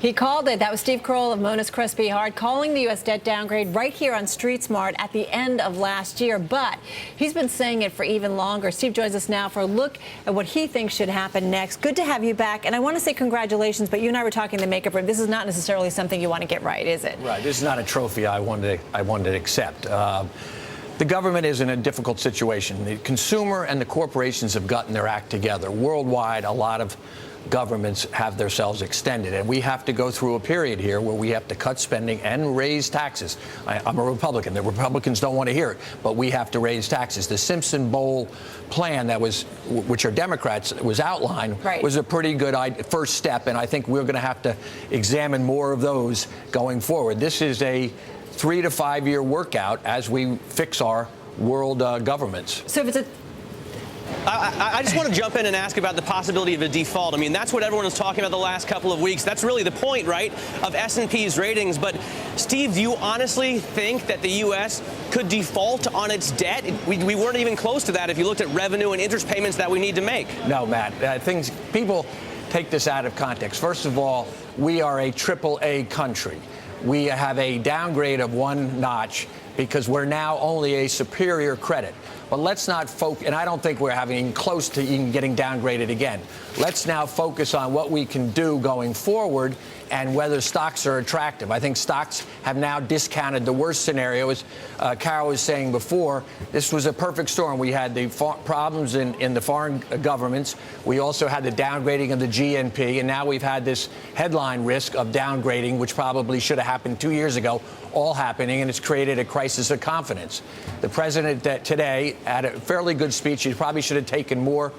He called it. That was Steve Kroll of Monness Crespi Hardt calling the U.S. debt downgrade right here on Street Smart at the end of last year. But he's been saying it for even longer. Steve joins us now for a look at what he thinks should happen next. Good to have you back. And I want to say congratulations, but you and I were talking in the makeup room. This is not necessarily something you want to get right, is it? Right. This is not a trophy I wanted to accept. The government is in a difficult situation. The consumer and the corporations have gotten their act together. Worldwide, a lot of governments have themselves extended, and we have to go through a period here where we have to cut spending and raise taxes. I'm a Republican. The Republicans don't want to hear it, but we have to raise taxes. The Simpson Bowl plan which are Democrats, was outlined, was a pretty good first step, and I think we're going to have to examine more of those going forward. This is a 3 to 5 year workout as we fix our world governments. So if it's I just want to jump in and ask about the possibility of a default. I mean, that's what everyone was talking about the last couple of weeks. That's really the point, right, of S&P's ratings. But, Steve, do you honestly think that the U.S. could default on its debt? We weren't even close to that if you looked at revenue and interest payments that we need to make. No, Matt. People take this out of context. First of all, we are a AAA country. We have a downgrade of one notch because we're now only a superior credit. But let's not focus, and I don't think we're having close to even getting downgraded again. Let's now focus on what we can do going forward and whether stocks are attractive. I think stocks have now discounted the worst scenario. As Carol was saying before, this was a perfect storm. We had the problems in the foreign governments. We also had the downgrading of the GNP, and now we've had this headline risk of downgrading, which probably should have happened 2 years ago, all happening, and it's created a crisis of confidence. The president today had a fairly good speech. He probably should have taken more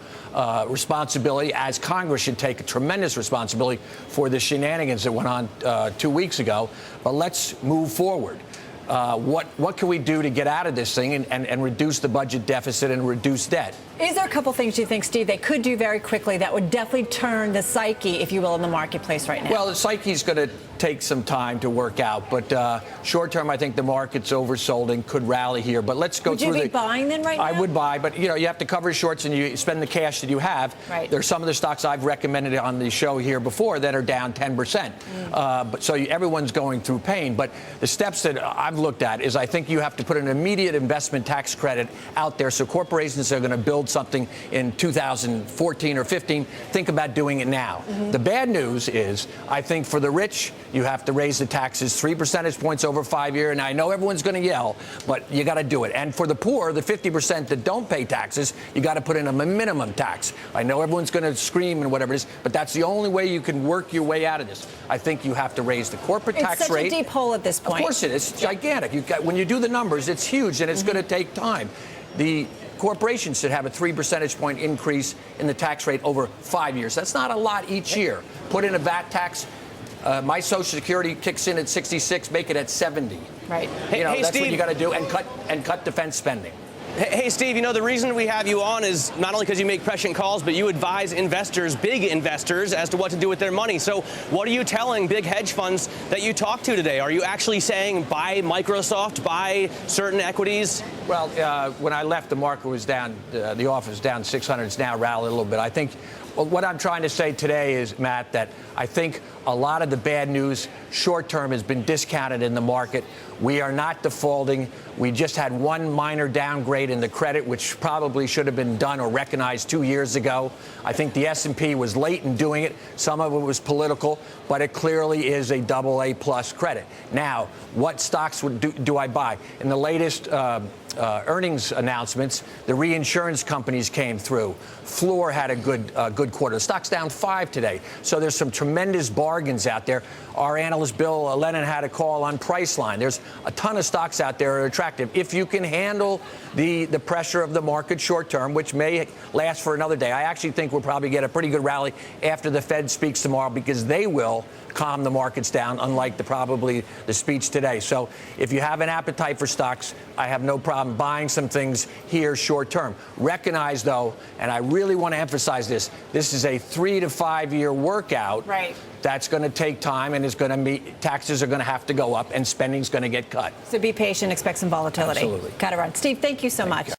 responsibility, as Congress should take a tremendous responsibility for the shenanigans that went on 2 weeks ago. But let's move forward. What can we do to get out of this thing and reduce the budget deficit and reduce debt? Is there a couple things you think, Steve, they could do very quickly that would definitely turn the psyche, if you will, in the marketplace right now? Well, the psyche's going to take some time to work out, but short term, I think the market's oversold and could rally here. But let's go through. Would you be buying then right now? I would buy, but you have to cover shorts and you spend the cash that you have. Right. There's some of the stocks I've recommended on the show here before that are down 10%. But so everyone's going through pain. But the steps that I've looked at is I think you have to put an immediate investment tax credit out there so corporations are going to build something in 2014 or 15. Think about doing it now. The bad news is I think for the rich, you have to raise the taxes 3 percentage points over 5 years. And I know everyone's going to yell, but you got to do it. And for the poor, the 50% that don't pay taxes, you got to put in a minimum tax. I know everyone's going to scream and whatever it is, but that's the only way you can work your way out of this. I think you have to raise the corporate tax rate. It's such a deep hole at this point. Of course it is. It's gigantic. When you do the numbers, it's huge, and it's going to take time. The corporations should have a 3 percentage point increase in the tax rate over 5 years. That's not a lot each year. Put in a VAT tax. My Social Security kicks in at 66. Make it at 70. Right. That's Steve, what you got to do, and cut defense spending. Hey, Steve, the reason we have you on is not only because you make prescient calls, but you advise investors, big investors, as to what to do with their money. So what are you telling big hedge funds that you talk to today? Are you actually saying buy Microsoft, buy certain equities? Well, when I left, the market was down, the office was down 600. It's now rallied a little bit. I think what I'm trying to say today is, Matt, that I think a lot of the bad news short term has been discounted in the market. We are not defaulting. We just had one minor downgrade in the credit, which probably should have been done or recognized 2 years ago. I think the S&P was late in doing it. Some of it was political, but it clearly is a AA plus credit. Now, what stocks do I buy? In the latest earnings announcements, the reinsurance companies came through. Fluor had a good quarter. The stock's down 5 today. So there's some tremendous bargains out there. Our analyst Bill Lennon had a call on Priceline. There's a ton of stocks out there that are attractive. If you can handle the pressure of the market short term, which may last for another day, I actually think we'll probably get a pretty good rally after the Fed speaks tomorrow, because they will calm the markets down, unlike probably the speech today. So if you have an appetite for stocks, I have no problem buying some things here short term. Recognize, though, and I really want to emphasize this is a 3 to 5 year workout. Right. That's going to take time, and taxes are going to have to go up, and spending's going to get cut. So be patient, expect some volatility. Absolutely. Got to run. Steve, thank you so much.